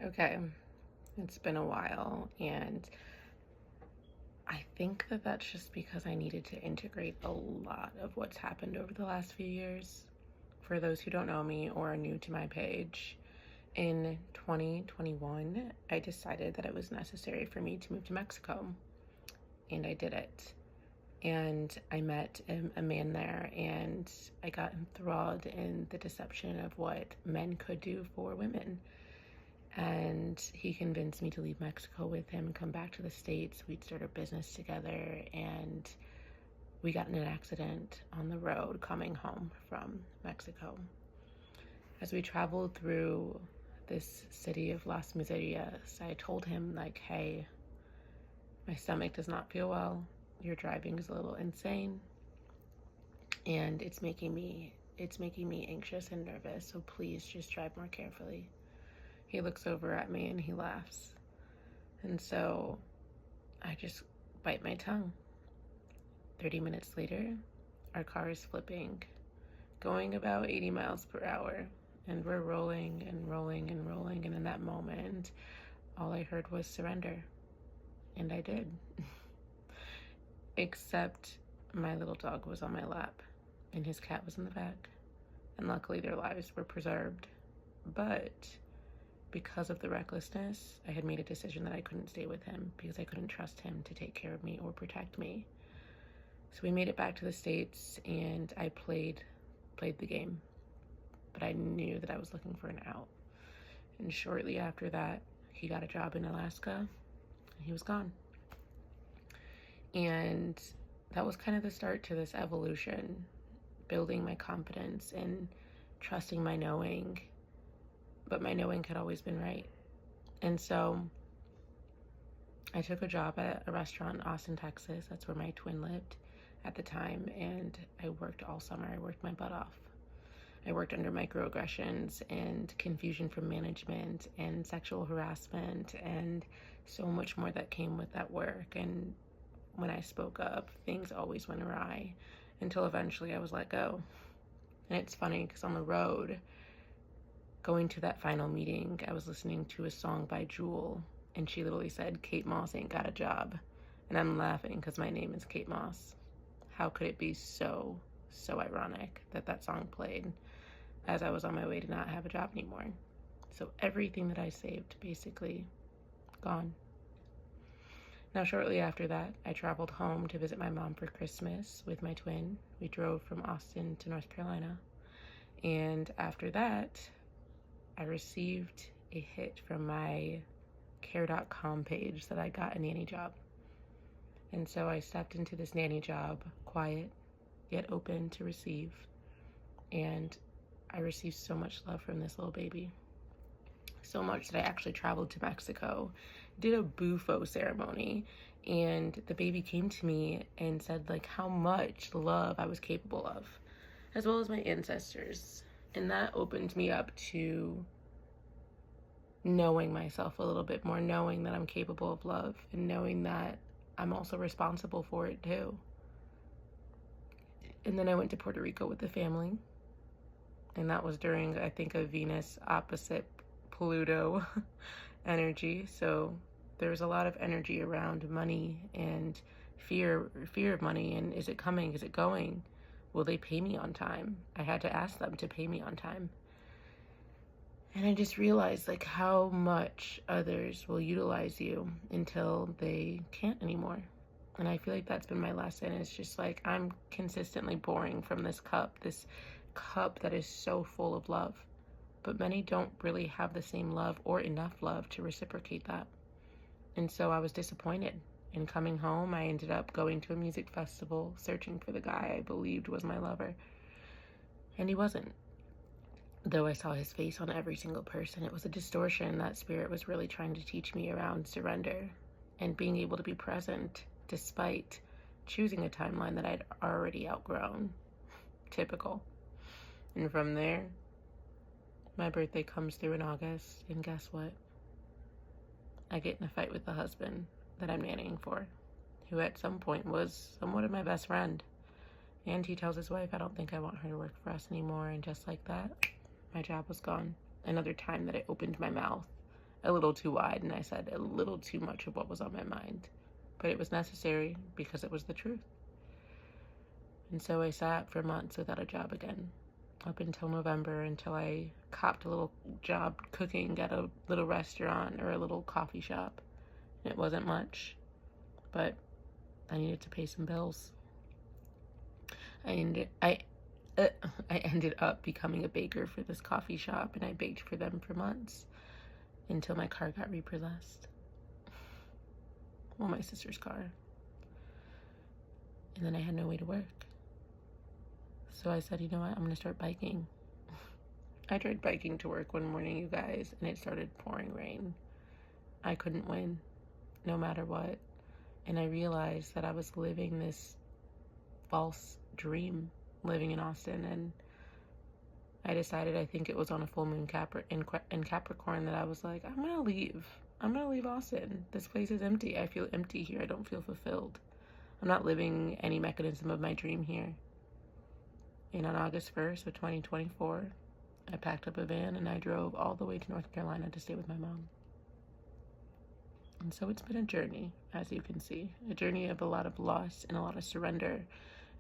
Okay, it's been a while, and I think that that's just because I needed to integrate a lot of what's happened over the last few years. For those who don't know me or are new to my page, in 2021, I decided that it was necessary for me to move to Mexico, and I did it. And I met a man there, and I got enthralled in the deception of what men could do for women. And he convinced me to leave Mexico with him and come back to the States. We'd start a business together, and we got in an accident on the road coming home from Mexico. As we traveled through this city of Las Miserias, I told him, like, hey, my stomach does not feel well. Your driving is a little insane, and it's making me anxious and nervous. So please just drive more carefully. He looks over at me and he laughs. And so I just bite my tongue. 30 minutes later, our car is flipping, going about 80 miles per hour. And we're rolling and rolling and rolling. And in that moment, all I heard was surrender. And I did. Except my little dog was on my lap and his cat was in the back. And luckily their lives were preserved. But because of the recklessness, I had made a decision that I couldn't stay with him because I couldn't trust him to take care of me or protect me. So we made it back to the States, and I played the game, but I knew that I was looking for an out. And shortly after that, he got a job in Alaska, and he was gone. And that was kind of the start to this evolution, building my confidence and trusting my knowing. But my knowing had always been right. And so I took a job at a restaurant in Austin, Texas. That's where my twin lived at the time. And I worked all summer. I worked my butt off. I worked under microaggressions and confusion from management and sexual harassment and so much more that came with that work. And when I spoke up, things always went awry until eventually I was let go. And it's funny because on the road, going to that final meeting, I was listening to a song by Jewel, and she literally said, Kate Moss ain't got a job. And I'm laughing because my name is Kate Moss. How could it be so ironic that that song played as I was on my way to not have a job anymore? So everything that I saved, basically, gone. Now, shortly after that, I traveled home to visit my mom for Christmas with my twin. We drove from Austin to North Carolina. And after that, I received a hit from my care.com page that I got a nanny job. And so I stepped into this nanny job, quiet, yet open to receive. And I received so much love from this little baby. So much that I actually traveled to Mexico, did a bufo ceremony, and the baby came to me and said, like, how much love I was capable of, as well as my ancestors. And that opened me up to knowing myself a little bit more, knowing that I'm capable of love, and knowing that I'm also responsible for it too. And then I went to Puerto Rico with the family, and that was during, I think, a Venus opposite Pluto energy. So there was a lot of energy around money and fear of money, and is it coming, is it going? Will they pay me on time? I had to ask them to pay me on time. And I just realized, like, how much others will utilize you until they can't anymore. And I feel like that's been my lesson. It's just like, I'm consistently pouring from this cup that is so full of love. But many don't really have the same love or enough love to reciprocate that. And so I was disappointed. And coming home, I ended up going to a music festival, searching for the guy I believed was my lover. And he wasn't. Though I saw his face on every single person, it was a distortion that spirit was really trying to teach me around surrender and being able to be present despite choosing a timeline that I'd already outgrown. Typical. And from there, my birthday comes through in August, and guess what? I get in a fight with the husband that I'm nannying for, who at some point was somewhat of my best friend. And he tells his wife, I don't think I want her to work for us anymore. And just like that, my job was gone. Another time that I opened my mouth a little too wide, and I said a little too much of what was on my mind. But it was necessary because it was the truth. And so I sat for months without a job again, up until November, until I copped a little job cooking at a little restaurant or a little coffee shop. It wasn't much, but I needed to pay some bills. I ended up becoming a baker for this coffee shop, and I baked for them for months until my car got repossessed. Well, my sister's car. And then I had no way to work. So I said, you know what, I'm going to start biking. I tried biking to work one morning, you guys, and it started pouring rain. I couldn't win, no matter what. And I realized that I was living this false dream, living in Austin. And I decided, I think it was on a full moon in Capricorn, that I was like, I'm going to leave. I'm going to leave Austin. This place is empty. I feel empty here. I don't feel fulfilled. I'm not living any mechanism of my dream here. And on August 1st of 2024, I packed up a van and I drove all the way to North Carolina to stay with my mom. And so it's been a journey, as you can see, a journey of a lot of loss and a lot of surrender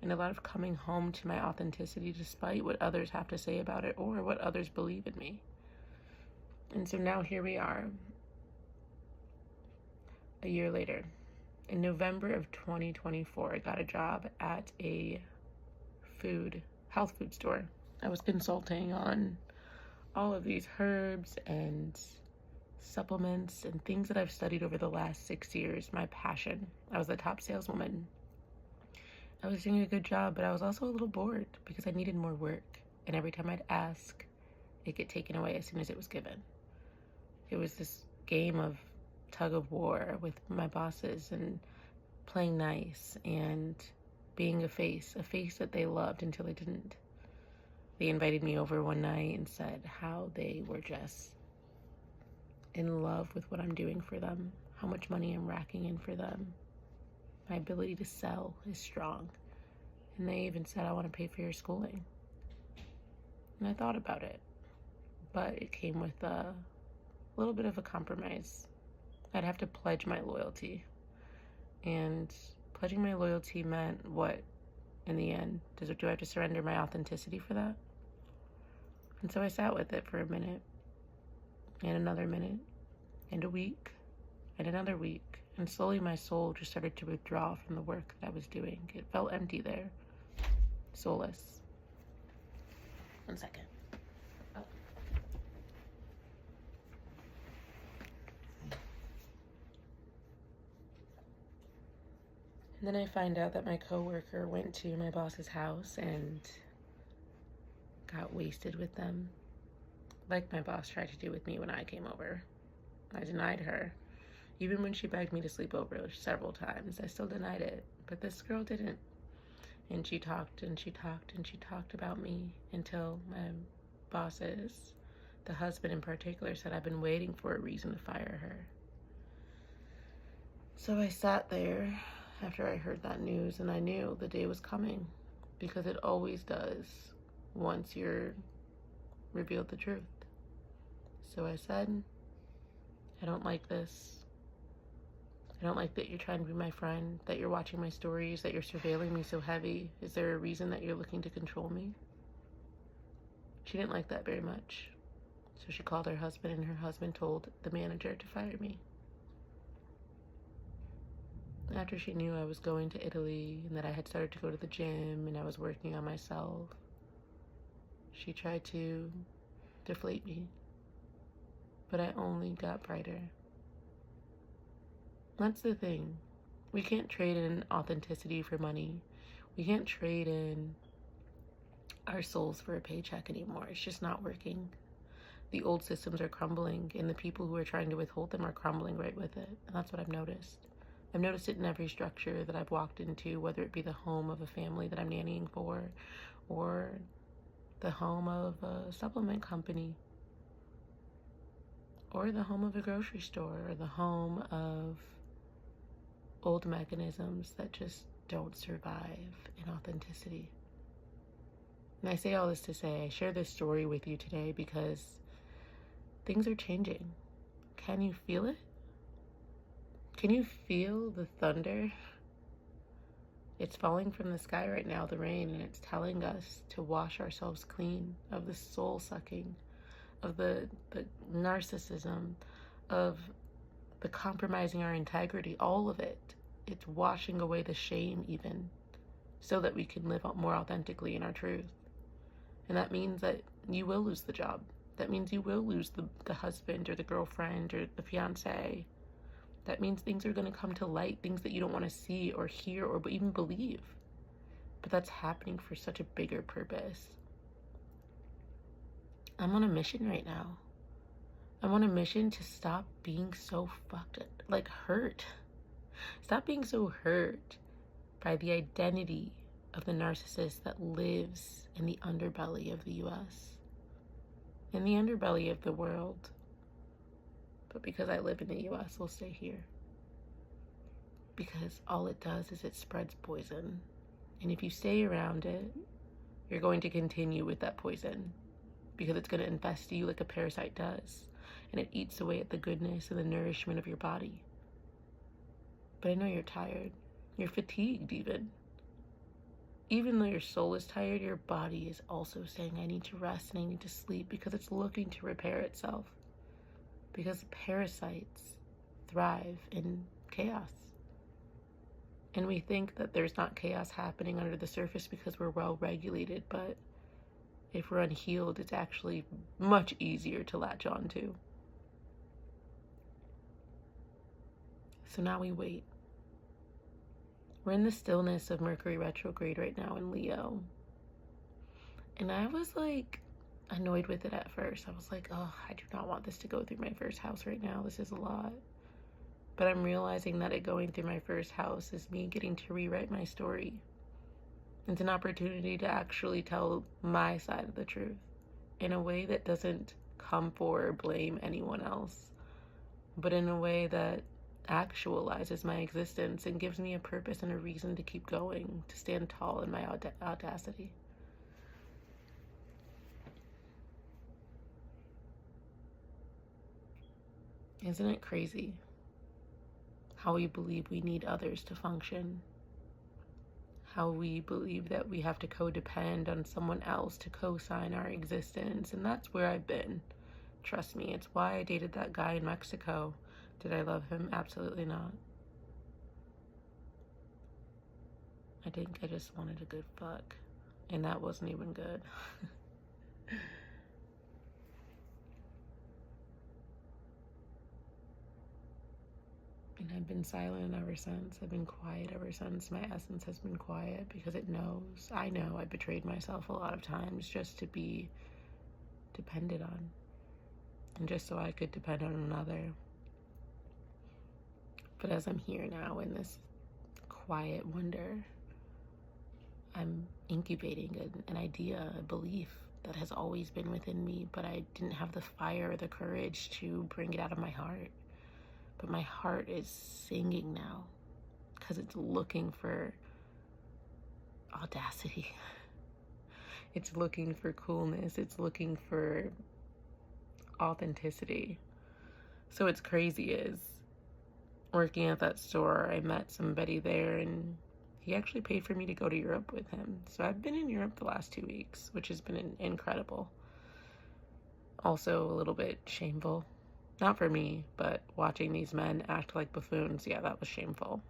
and a lot of coming home to my authenticity despite what others have to say about it or what others believe in me. And so now here we are, a year later. In November of 2024, I got a job at a health food store. I was consulting on all of these herbs and supplements and things that I've studied over the last 6 years, my passion. I was the top saleswoman. I was doing a good job, but I was also a little bored because I needed more work. And every time I'd ask, it'd get taken away as soon as it was given. It was this game of tug of war with my bosses and playing nice and being a face that they loved until they didn't. They invited me over one night and said how they were just in love with what I'm doing for them, how much money I'm racking in for them. My ability to sell is strong. And they even said, I want to pay for your schooling. And I thought about it, but it came with a little bit of a compromise. I'd have to pledge my loyalty. And pledging my loyalty meant what in the end? Do I have to surrender my authenticity for that? And so I sat with it for a minute, and another minute, and a week, and another week. And slowly my soul just started to withdraw from the work that I was doing. It felt empty there, soulless. 1 second. Oh. And then I find out that my coworker went to my boss's house and got wasted with them, like my boss tried to do with me when I came over. I denied her. Even when she begged me to sleep over several times, I still denied it. But this girl didn't. And she talked and she talked and she talked about me until my bosses, the husband in particular, said I've been waiting for a reason to fire her. So I sat there after I heard that news, and I knew the day was coming, because it always does once you're revealed the truth. So I said, I don't like this. I don't like that you're trying to be my friend, that you're watching my stories, that you're surveilling me so heavy. Is there a reason that you're looking to control me? She didn't like that very much. So she called her husband, and her husband told the manager to fire me. After she knew I was going to Italy and that I had started to go to the gym and I was working on myself, she tried to deflate me. But I only got brighter. That's the thing. We can't trade in authenticity for money. We can't trade in our souls for a paycheck anymore. It's just not working. The old systems are crumbling, and the people who are trying to withhold them are crumbling right with it. And that's what I've noticed. I've noticed it in every structure that I've walked into, whether it be the home of a family that I'm nannying for, or the home of a supplement company, or the home of a grocery store, or the home of old mechanisms that just don't survive in authenticity. And I say all this to say, I share this story with you today because things are changing. Can you feel it? Can you feel the thunder? It's falling from the sky right now, the rain, and it's telling us to wash ourselves clean of the soul sucking, of the narcissism, of the compromising our integrity, all of it. It's washing away the shame even, so that we can live more authentically in our truth. And that means that you will lose the job. That means you will lose the husband or the girlfriend or the fiance. That means things are going to come to light, things that you don't want to see or hear or even believe. But that's happening for such a bigger purpose. I'm on a mission right now. I'm on a mission to stop being so hurt. Stop being so hurt by the identity of the narcissist that lives in the underbelly of the US, in the underbelly of the world. But because I live in the US, we'll stay here. Because all it does is it spreads poison. And if you stay around it, you're going to continue with that poison, because it's going to infest you like a parasite does. And it eats away at the goodness and the nourishment of your body. But I know you're tired. You're fatigued even. Even though your soul is tired, your body is also saying, I need to rest and I need to sleep, because it's looking to repair itself. Because parasites thrive in chaos. And we think that there's not chaos happening under the surface because we're well regulated, but if we're unhealed, it's actually much easier to latch on to. So now we wait. We're in the stillness of Mercury retrograde right now in Leo. And I was annoyed with it at first. I was like, oh, I do not want this to go through my first house right now. This is a lot. But I'm realizing that it going through my first house is me getting to rewrite my story. It's an opportunity to actually tell my side of the truth in a way that doesn't come for or blame anyone else, but in a way that actualizes my existence and gives me a purpose and a reason to keep going, to stand tall in my audacity. Isn't it crazy how we believe we need others to function? How we believe that we have to codepend on someone else to co-sign our existence. And that's where I've been. Trust me, it's why I dated that guy in Mexico. Did I love him? Absolutely not. I think I just wanted a good fuck. And that wasn't even good. And I've been silent ever since. I've been quiet ever since. My essence has been quiet because it knows. I know I betrayed myself a lot of times just to be depended on. And just so I could depend on another. But as I'm here now in this quiet wonder, I'm incubating an idea, a belief that has always been within me, but I didn't have the fire or the courage to bring it out of my heart. But my heart is singing now because it's looking for audacity. It's looking for coolness. It's looking for authenticity. So what's crazy is, working at that store, I met somebody there and he actually paid for me to go to Europe with him. So I've been in Europe the last 2 weeks, which has been incredible. Also a little bit shameful. Not for me, but watching these men act like buffoons, yeah, that was shameful.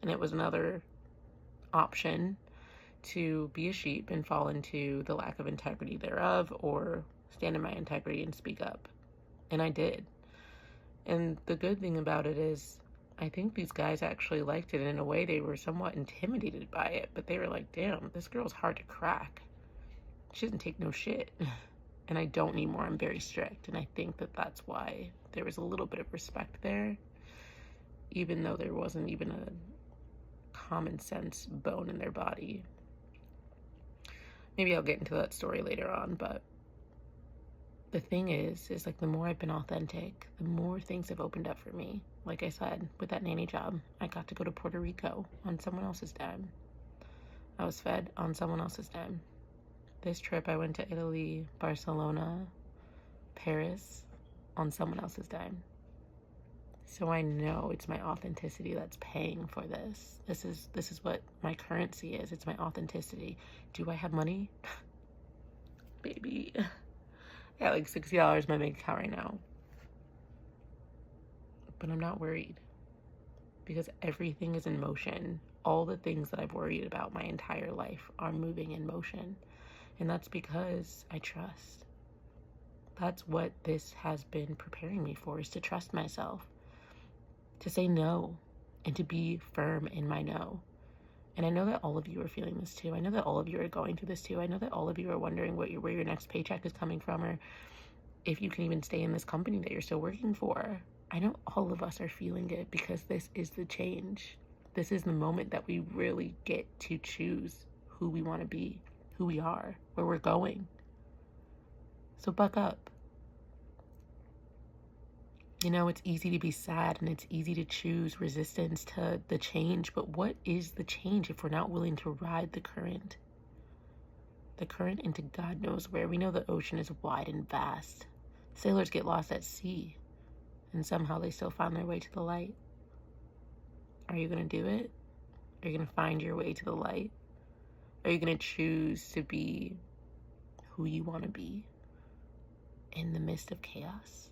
And it was another option to be a sheep and fall into the lack of integrity thereof, or stand in my integrity and speak up. And I did. And the good thing about it is, I think these guys actually liked it. In a way, they were somewhat intimidated by it, but they were like, damn, this girl's hard to crack. She doesn't take no shit. And I don't anymore. I'm very strict. And I think that that's why there was a little bit of respect there, even though there wasn't even a common sense bone in their body. Maybe I'll get into that story later on, but the thing is like the more I've been authentic, the more things have opened up for me. Like I said, with that nanny job, I got to go to Puerto Rico on someone else's dime. I was fed on someone else's dime. This trip, I went to Italy, Barcelona, Paris, on someone else's dime. So I know it's my authenticity that's paying for this. This is what my currency is. It's my authenticity. Do I have money? Baby. I got like $60 in my bank account right now. But I'm not worried because everything is in motion. All the things that I've worried about my entire life are moving in motion. And that's because I trust. That's what this has been preparing me for, is to trust myself, to say no, and to be firm in my no. And I know that all of you are feeling this too. I know that all of you are going through this too. I know that all of you are wondering where your next paycheck is coming from, or if you can even stay in this company that you're still working for. I know all of us are feeling it because this is the change. This is the moment that we really get to choose who we want to be, who we are, where we're going. So buck up. You know, it's easy to be sad and it's easy to choose resistance to the change, but what is the change if we're not willing to ride the current? The current into God knows where. We know the ocean is wide and vast. Sailors get lost at sea, and somehow they still find their way to the light. Are you going to do it? Are you going to find your way to the light? Are you going to choose to be who you want to be in the midst of chaos?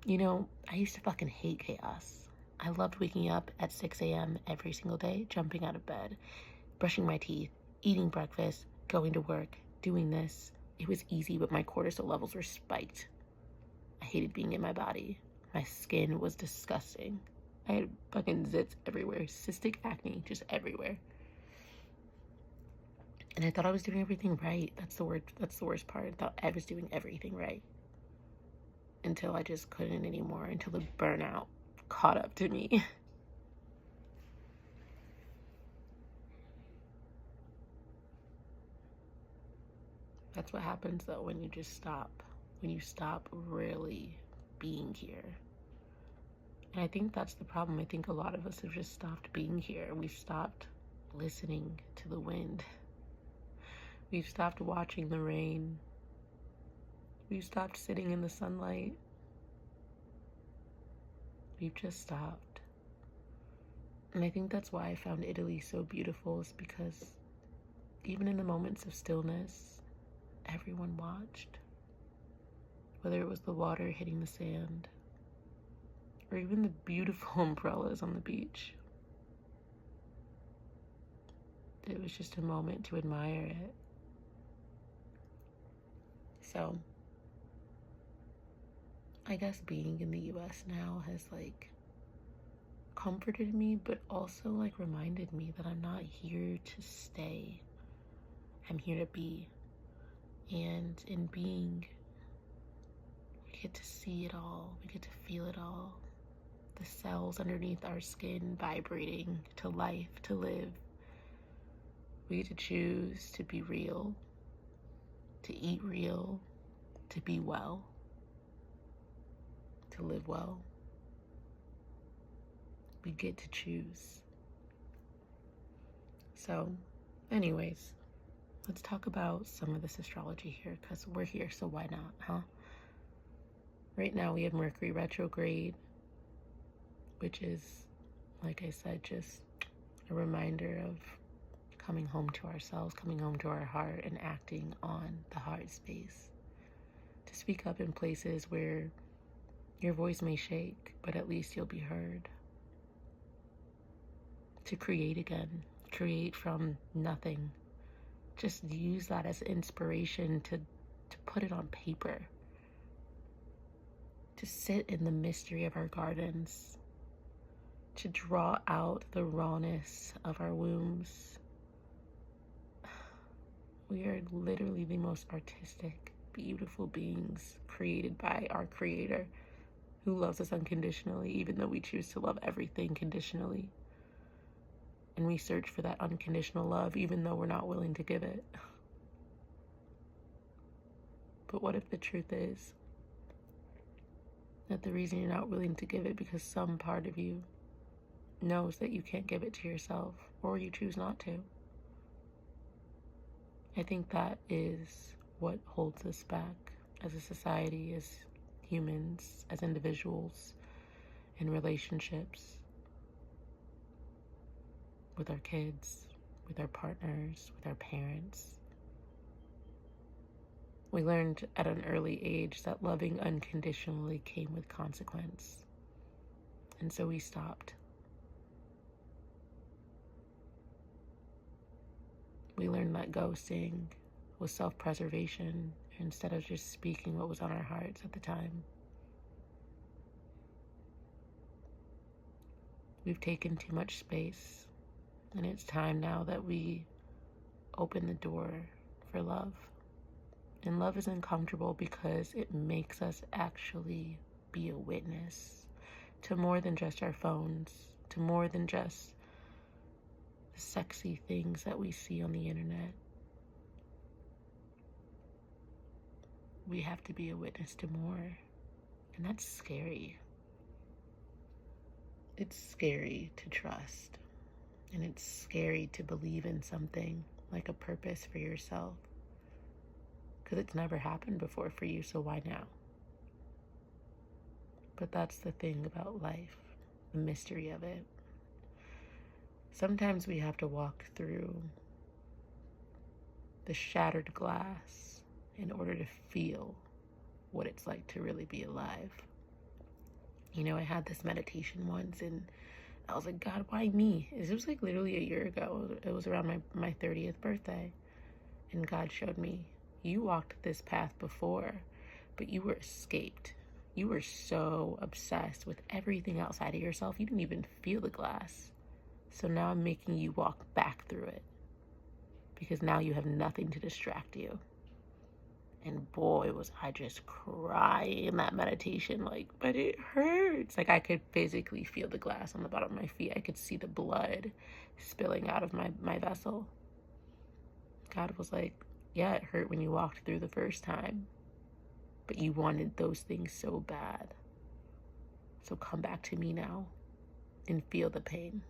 You know, I used to fucking hate chaos. I loved waking up at 6 a.m. every single day, jumping out of bed, brushing my teeth, eating breakfast, going to work, doing this. It was easy, but my cortisol levels were spiked. I hated being in my body. My skin was disgusting. I had fucking zits everywhere, cystic acne just everywhere. And I thought I was doing everything right. That's the worst part. I thought I was doing everything right. Until I just couldn't anymore, until the burnout caught up to me. That's what happens though when you just stop. When you stop really being here. And I think that's the problem. I think a lot of us have just stopped being here. We've stopped listening to the wind. We've stopped watching the rain. We've stopped sitting in the sunlight. We've just stopped. And I think that's why I found Italy so beautiful, is because even in the moments of stillness, everyone watched. Whether it was the water hitting the sand, or even the beautiful umbrellas on the beach. It was just a moment to admire it. So, I guess being in the US now has like comforted me, but also like reminded me that I'm not here to stay. I'm here to be. And in being, we get to see it all. We get to feel it all. The cells underneath our skin vibrating to life, to live. We get to choose to be real, to eat real, to be well, to live well. We get to choose. So, anyways, let's talk about some of this astrology here, because we're here, so why not, huh? Right now we have Mercury retrograde, which is, like I said, just a reminder of coming home to ourselves, coming home to our heart, and acting on the heart space. To speak up in places where your voice may shake, but at least you'll be heard. To create again, create from nothing. Just use that as inspiration to put it on paper. To sit in the mystery of our gardens. To draw out the rawness of our wombs. We are literally the most artistic, beautiful beings created by our Creator, who loves us unconditionally, even though we choose to love everything conditionally. And we search for that unconditional love, even though we're not willing to give it. But what if the truth is that the reason you're not willing to give it because some part of you knows that you can't give it to yourself, or you choose not to? I think that is what holds us back as a society, as humans, as individuals. in relationships, with our kids, with our partners, with our parents. We learned at an early age that loving unconditionally came with consequence. And so we stopped. We learned that ghosting was self-preservation instead of just speaking what was on our hearts at the time. We've taken too much space, and it's time now that we open the door for love. And love is uncomfortable because it makes us actually be a witness to more than just our phones, to more than just the sexy things that we see on the internet. We have to be a witness to more, and that's scary. It's scary to trust, and it's scary to believe in something like a purpose for yourself, because it's never happened before for you, so why now? But that's the thing about life, the mystery of it. Sometimes we have to walk through the shattered glass in order to feel what it's like to really be alive. You know, I had this meditation once, and I was like, God, why me? It was like literally a year ago. It was around my 30th birthday. And God showed me, you walked this path before, but you were escaped. You were so obsessed with everything outside of yourself, you didn't even feel the glass. So now I'm making you walk back through it, because now you have nothing to distract you. And boy, was I just crying in that meditation, like, but it hurts. Like, I could physically feel the glass on the bottom of my feet. I could see the blood spilling out of my vessel. God was like, yeah, it hurt when you walked through the first time, but you wanted those things so bad. So come back to me now and feel the pain.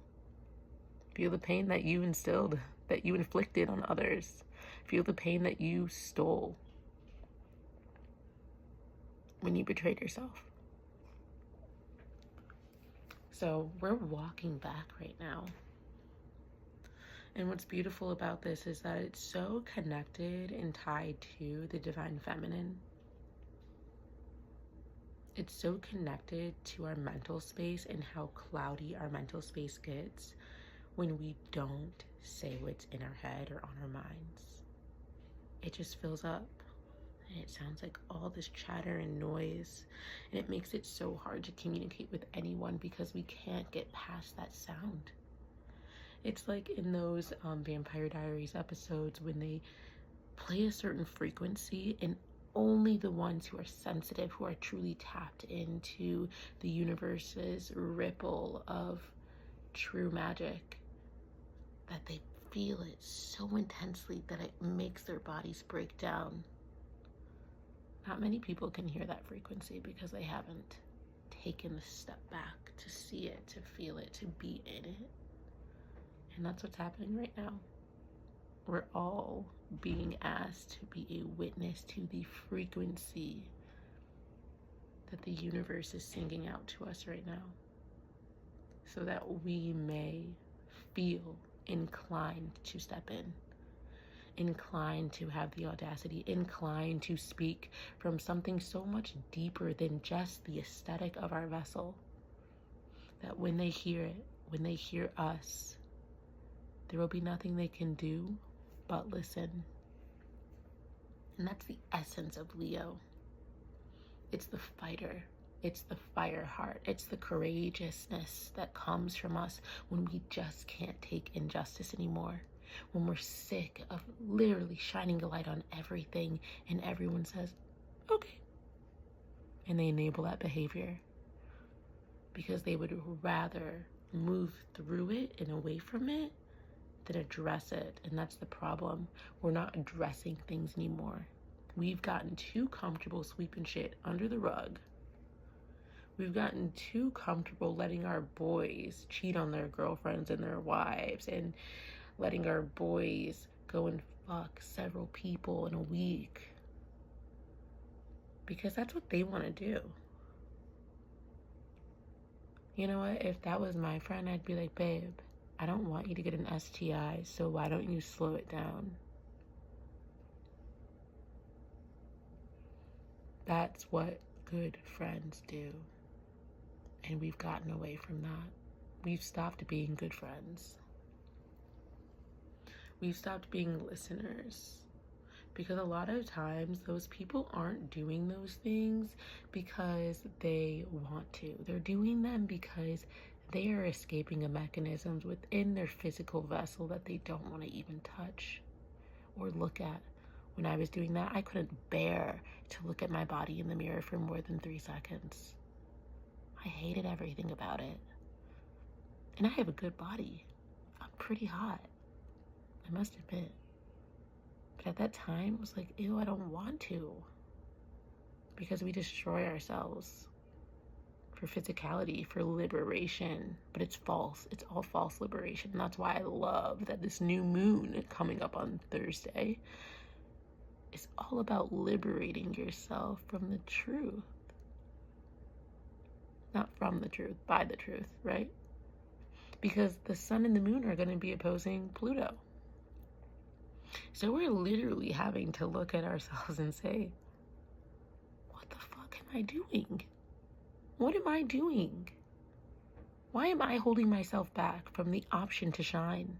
Feel the pain that you instilled, that you inflicted on others. Feel the pain that you stole when you betrayed yourself. So we're walking back right now. And what's beautiful about this is that it's so connected and tied to the divine feminine. It's so connected to our mental space and how cloudy our mental space gets when we don't say what's in our head or on our minds. It just fills up. And it sounds like all this chatter and noise, and it makes it so hard to communicate with anyone because we can't get past that sound. It's like in those Vampire Diaries episodes when they play a certain frequency, and only the ones who are sensitive, who are truly tapped into the universe's ripple of true magic, that they feel it so intensely that it makes their bodies break down. Not many people can hear that frequency because they haven't taken the step back to see it, to feel it, to be in it. And that's what's happening right now. We're all being asked to be a witness to the frequency that the universe is singing out to us right now, so that we may feel inclined to step in, inclined to have the audacity, inclined to speak from something so much deeper than just the aesthetic of our vessel, that when they hear it, when they hear us, there will be nothing they can do but listen. And that's the essence of Leo. It's the fighter. It's the fire heart. It's the courageousness that comes from us when we just can't take injustice anymore. When we're sick of literally shining a light on everything and everyone says, okay. And they enable that behavior because they would rather move through it and away from it than address it. And that's the problem. We're not addressing things anymore. We've gotten too comfortable sweeping shit under the rug. We've gotten too comfortable letting our boys cheat on their girlfriends and their wives, and letting our boys go and fuck several people in a week because that's what they want to do. You know what? If that was my friend, I'd be like, babe, I don't want you to get an STI, so why don't you slow it down? That's what good friends do. And we've gotten away from that. We've stopped being good friends. We've stopped being listeners. Because a lot of times those people aren't doing those things because they want to. They're doing them because they are escaping a mechanisms within their physical vessel that they don't want to even touch or look at. When I was doing that, I couldn't bear to look at my body in the mirror for more than 3 seconds. I hated everything about it. And I have a good body. I'm pretty hot, I must admit. But at that time, it was like, ew, I don't want to. Because we destroy ourselves for physicality, for liberation. But it's false. It's all false liberation. And that's why I love that this new moon coming up on Thursday is all about liberating yourself from the truth. Not from the truth, by the truth, right? Because the sun and the moon are going to be opposing Pluto. So we're literally having to look at ourselves and say, what the fuck am I doing? What am I doing? Why am I holding myself back from the option to shine?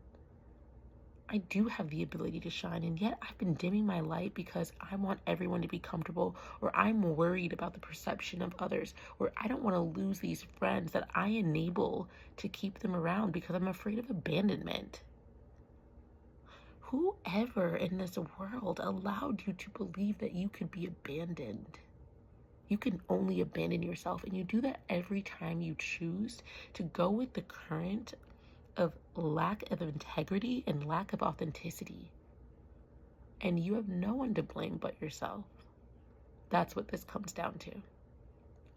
I do have the ability to shine, and yet I've been dimming my light because I want everyone to be comfortable, or I'm worried about the perception of others, or I don't want to lose these friends that I enable to keep them around because I'm afraid of abandonment. Whoever in this world allowed you to believe that you could be abandoned? You can only abandon yourself, and you do that every time you choose to go with the current of lack of integrity and lack of authenticity. And you have no one to blame but yourself. That's what this comes down to.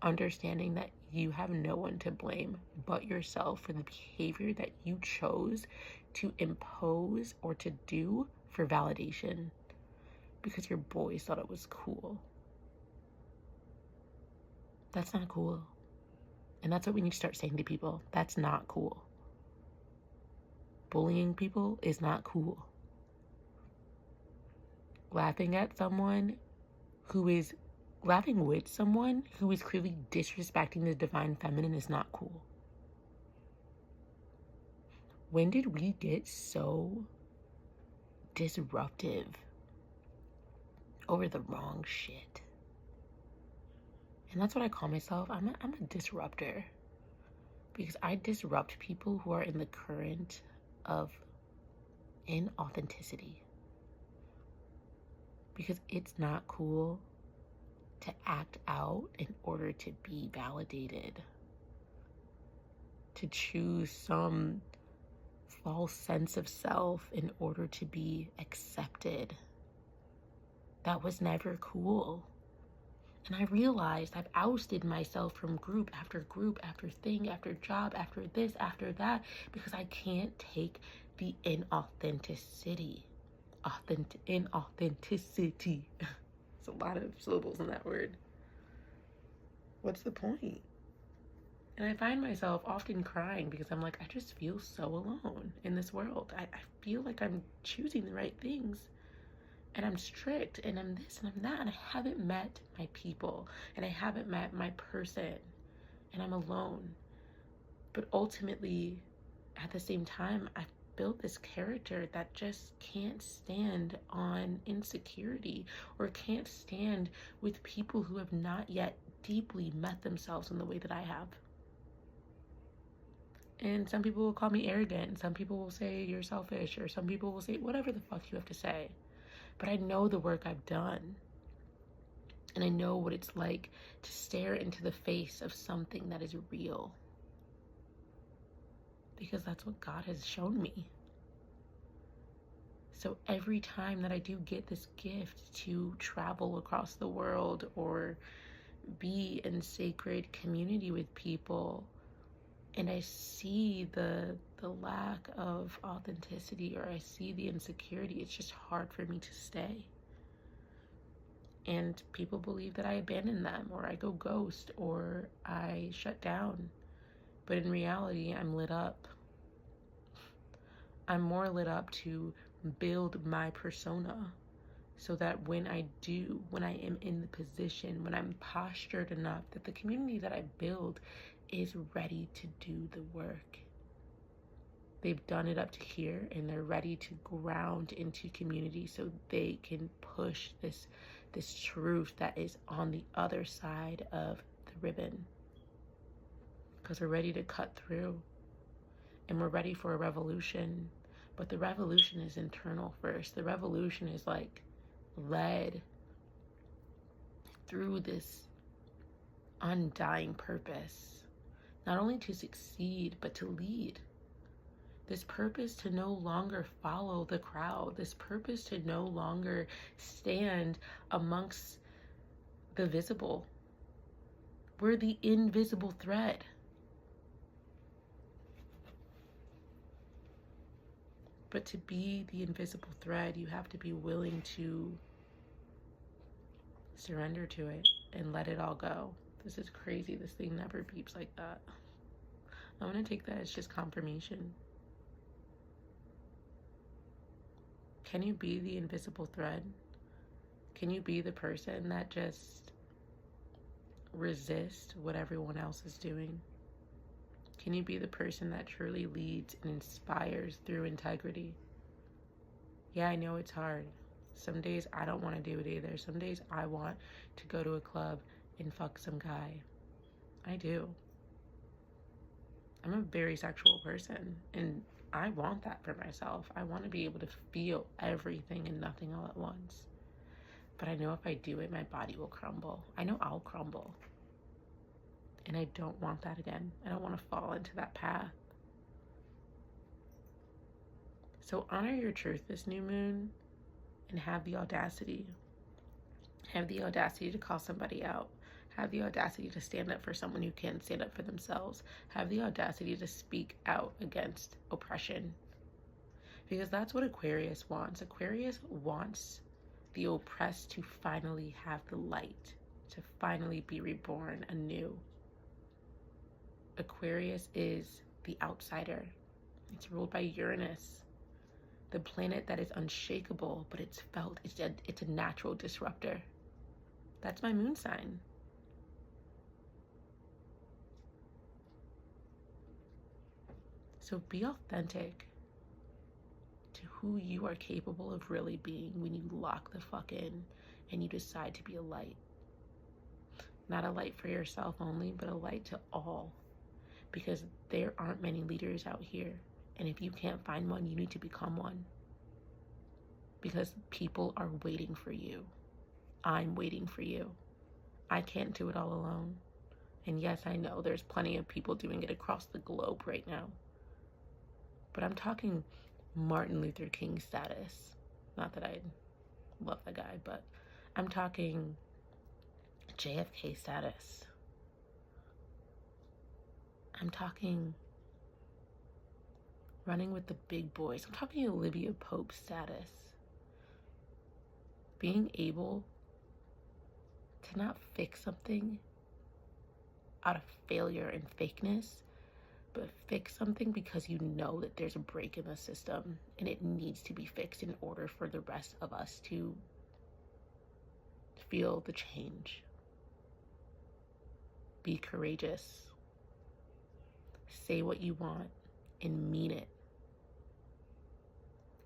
Understanding that you have no one to blame but yourself for the behavior that you chose to impose or to do for validation because your boys thought it was cool. That's not cool. And that's what we need to start saying to people. That's not cool. Bullying people is not cool. Laughing with someone who is clearly disrespecting the divine feminine is not cool. When did we get so disruptive over the wrong shit? And that's what I call myself. I'm a disruptor. Because I disrupt people who are in the current of inauthenticity. Because it's not cool to act out in order to be validated. To choose some false sense of self in order to be accepted. That was never cool. And I realized I've ousted myself from group after thing, after job, after this, after that, because I can't take the inauthenticity. Inauthenticity. It's a lot of syllables in that word. What's the point? And I find myself often crying because I'm like, I just feel so alone in this world. I feel like I'm choosing the right things. And I'm strict, and I'm this, and I'm that, and I haven't met my people, and I haven't met my person, and I'm alone. But ultimately, at the same time, I've built this character that just can't stand on insecurity, or can't stand with people who have not yet deeply met themselves in the way that I have. And some people will call me arrogant, some people will say you're selfish, or some people will say whatever the fuck you have to say. But I know the work I've done. And I know what it's like to stare into the face of something that is real. Because that's what God has shown me. So every time that I do get this gift to travel across the world or be in sacred community with people, and I see the lack of authenticity, or I see the insecurity, it's just hard for me to stay. And people believe that I abandon them, or I go ghost, or I shut down. But in reality, I'm lit up. I'm more lit up to build my persona so that when I am in the position, when I'm postured enough, that the community that I build is ready to do the work. They've done it up to here and they're ready to ground into community so they can push this truth that is on the other side of the ribbon. Because we're ready to cut through and we're ready for a revolution. But the revolution is internal first. The revolution is like led through this undying purpose, not only to succeed, but to lead. This purpose to no longer follow the crowd. This purpose to no longer stand amongst the visible. We're the invisible thread. But to be the invisible thread, you have to be willing to surrender to it and let it all go. This is crazy. This thing never beeps like that. I'm going to take that as just confirmation. Can you be the invisible thread? Can you be the person that just resists what everyone else is doing? Can you be the person that truly leads and inspires through integrity? Yeah, I know it's hard. Some days I don't want to do it either. Some days I want to go to a club and fuck some guy. I do. I'm a very sexual person and I want that for myself. I want to be able to feel everything and nothing all at once. But I know if I do it, my body will crumble. I know I'll crumble. And I don't want that again. I don't want to fall into that path. So honor your truth this new moon and have the audacity. Have the audacity to call somebody out. Have the audacity to stand up for someone who can't stand up for themselves. Have the audacity to speak out against oppression. Because that's what Aquarius wants. Aquarius wants the oppressed to finally have the light, to finally be reborn anew. Aquarius is the outsider. It's ruled by Uranus, the planet that is unshakable, but it's a natural disruptor. That's my moon sign. So be authentic to who you are capable of really being when you lock the fuck in and you decide to be a light. Not a light for yourself only, but a light to all. Because there aren't many leaders out here. And if you can't find one, you need to become one. Because people are waiting for you. I'm waiting for you. I can't do it all alone. And yes, I know there's plenty of people doing it across the globe right now. But I'm talking Martin Luther King status. Not that I love the guy, but I'm talking JFK status. I'm talking running with the big boys. I'm talking Olivia Pope status. Being able to not fix something out of failure and fakeness, but fix something because you know that there's a break in the system and it needs to be fixed in order for the rest of us to feel the change. Be courageous. Say what you want and mean it.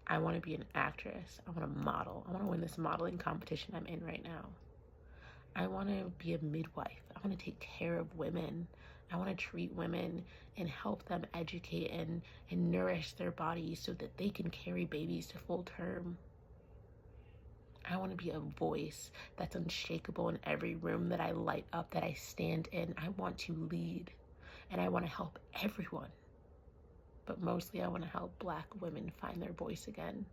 I want to be an actress. I want to model. I want to win this modeling competition I'm in right now. I want to be a midwife. I want to take care of women. I want to treat women and help them educate and nourish their bodies so that they can carry babies to full term. I want to be a voice that's unshakable in every room that I light up, that I stand in. I want to lead and I want to help everyone. But mostly I want to help Black women find their voice again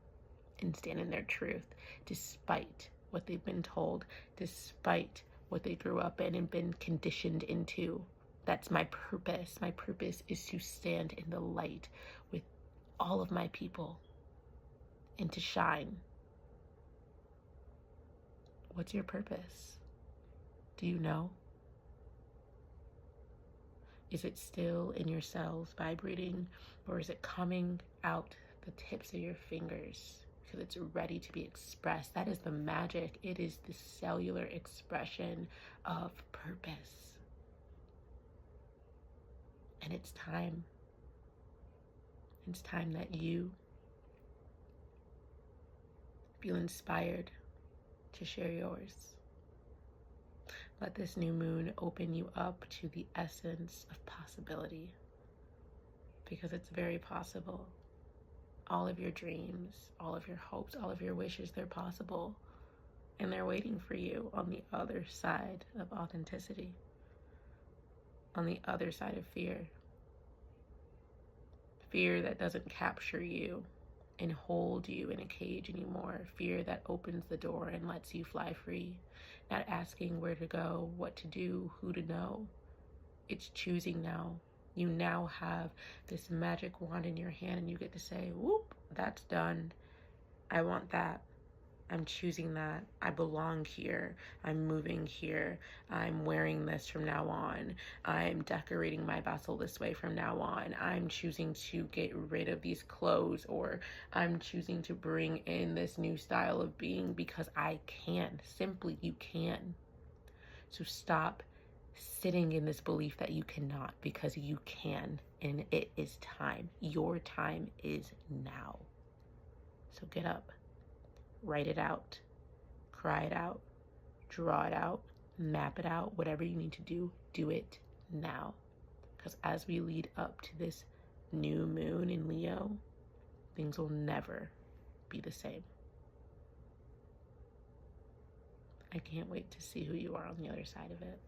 and stand in their truth despite what they've been told, despite what they grew up in and been conditioned into. That's my purpose. My purpose is to stand in the light with all of my people and to shine. What's your purpose? Do you know? Is it still in your cells vibrating, or is it coming out the tips of your fingers because it's ready to be expressed? That is the magic. It is the cellular expression of purpose. And it's time. It's time that you feel inspired to share yours. Let this new moon open you up to the essence of possibility, because it's very possible. All of your dreams, all of your hopes, all of your wishes, they're possible. And they're waiting for you on the other side of authenticity, on the other side of fear. Fear that doesn't capture you and hold you in a cage anymore. Fear that opens the door and lets you fly free. Not asking where to go, what to do, who to know. It's choosing now. You now have this magic wand in your hand and you get to say, whoop, that's done. I want that. I'm choosing that. I belong here. I'm moving here. I'm wearing this from now on. I'm decorating my vessel this way from now on. I'm choosing to get rid of these clothes, or I'm choosing to bring in this new style of being because I can. Simply, you can. So stop sitting in this belief that you cannot, because you can, and it is time. Your time is now. So get up. Write it out, cry it out, draw it out, map it out, whatever you need to do it now. Because as we lead up to this new moon in Leo, things will never be the same. I can't wait to see who you are on the other side of it.